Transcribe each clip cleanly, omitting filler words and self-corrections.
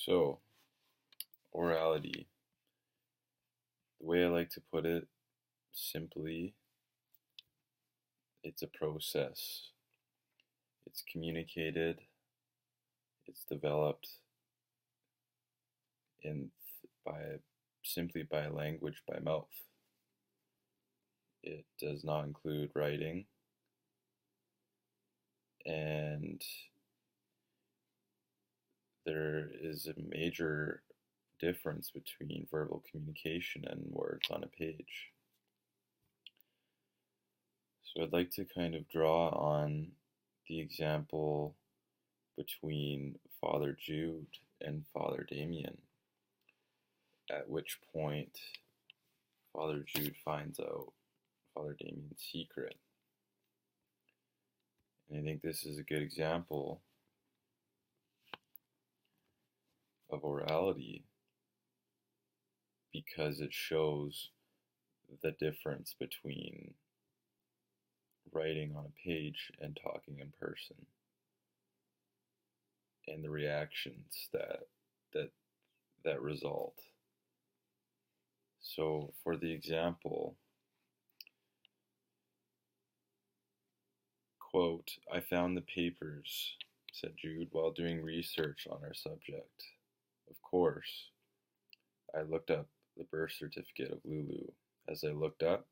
So, orality. The way I like to put it simply, it's a process. It's communicated, it's developed in by simply by language, by mouth. It does not include writing, and there is a major difference between verbal communication and words on a page. So I'd like to kind of draw on the example between Father Jude and Father Damien, at which point Father Jude finds out Father Damien's secret. And I think this is a good example of orality because it shows the difference between writing on a page and talking in person, and the reactions that result. So for the example, quote, "I found the papers," said Jude, "while doing research on our subject. Of course, I looked up the birth certificate of Lulu. As I looked up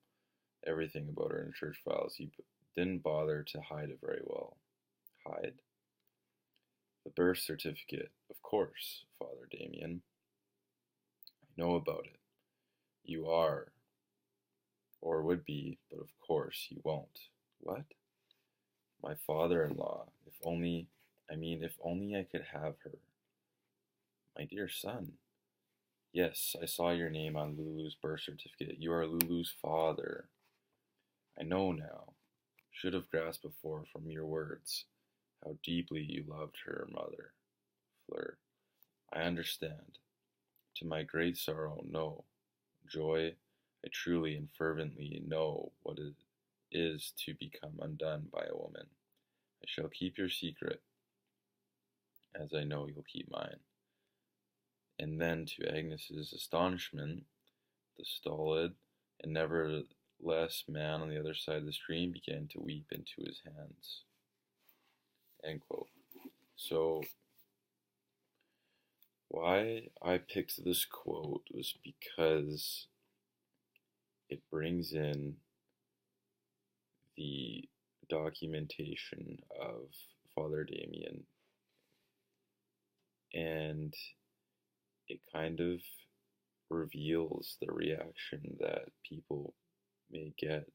everything about her in church files, he didn't bother to hide it very well." Hide? "The birth certificate, of course, Father Damien. I know about it. You are, or would be, but of course you won't." "What?" "My father-in-law. If only I could have her." "My dear son." "Yes, I saw your name on Lulu's birth certificate. You are Lulu's father." "I know now. Should have grasped before from your words how deeply you loved her mother." Fleur. "I understand. To my great sorrow, no. Joy, I truly and fervently know what it is to become undone by a woman. I shall keep your secret, as I know you'll keep mine." And then, to Agnes's astonishment, the stolid and nevertheless man on the other side of the stream began to weep into his hands. End quote. So, why I picked this quote was because it brings in the documentation of Father Damien, and it kind of reveals the reaction that people may get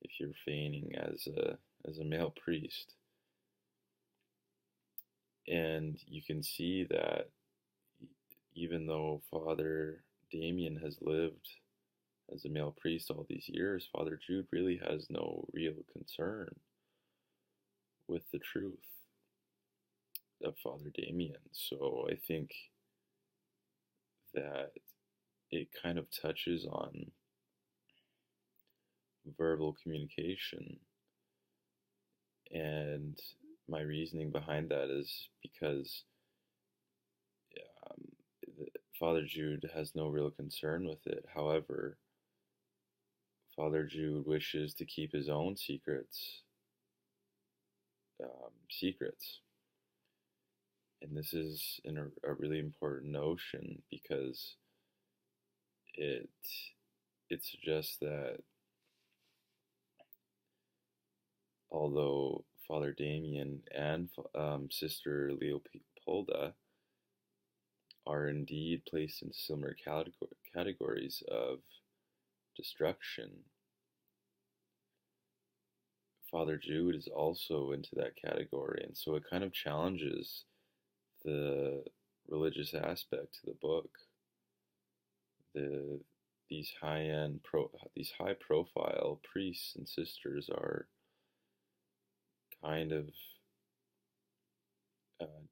if you're feigning as a male priest. And you can see that even though Father Damien has lived as a male priest all these years, Father Jude really has no real concern with the truth of Father Damien. So I think that it kind of touches on verbal communication, and my reasoning behind that is because um, Father Jude has no real concern with it. However, Father Jude wishes to keep his own secrets secrets. And this is a really important notion because it suggests that although Father Damien and Sister Leopolda are indeed placed in similar categories of destruction, Father Jude is also into that category, and so it kind of challenges the religious aspect to the book. These these high profile priests and sisters are kind of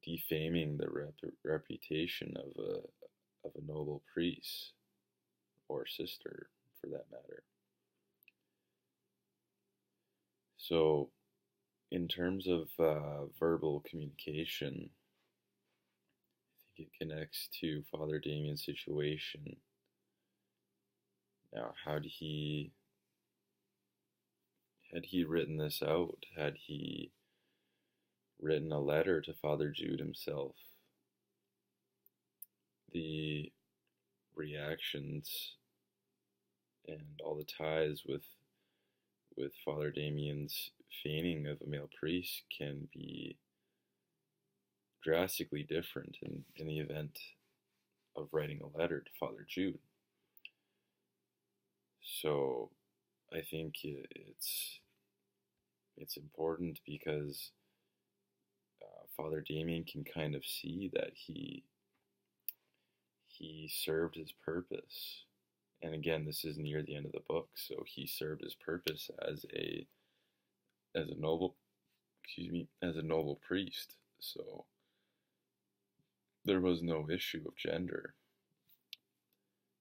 defaming the reputation of a noble priest or sister, for that matter. So, in terms of verbal communication, I it connects to Father Damien's situation. Now, had he written this out? Had he written a letter to Father Jude himself? The reactions and all the ties with Father Damien's feigning of a male priest can be drastically different in the event of writing a letter to Father Jude. So I think it's important because Father Damien can kind of see that he served his purpose. And again, this is near the end of the book, so he served his purpose as a noble priest. So there was no issue of gender.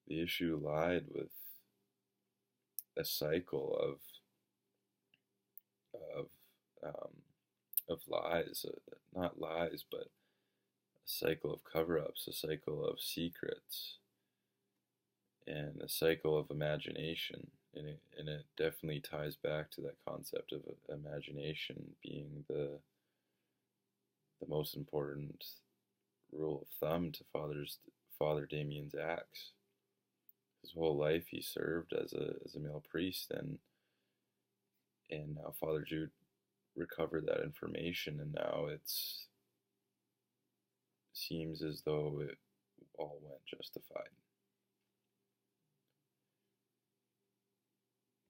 The issue lied with a cycle of lies, not lies, but a cycle of cover-ups, a cycle of secrets, and a cycle of imagination. And it definitely ties back to that concept of imagination being the most important rule of thumb to Father Damien's acts. His whole life he served as a male priest, and now Father Jude recovered that information, and now it seems as though it all went justified.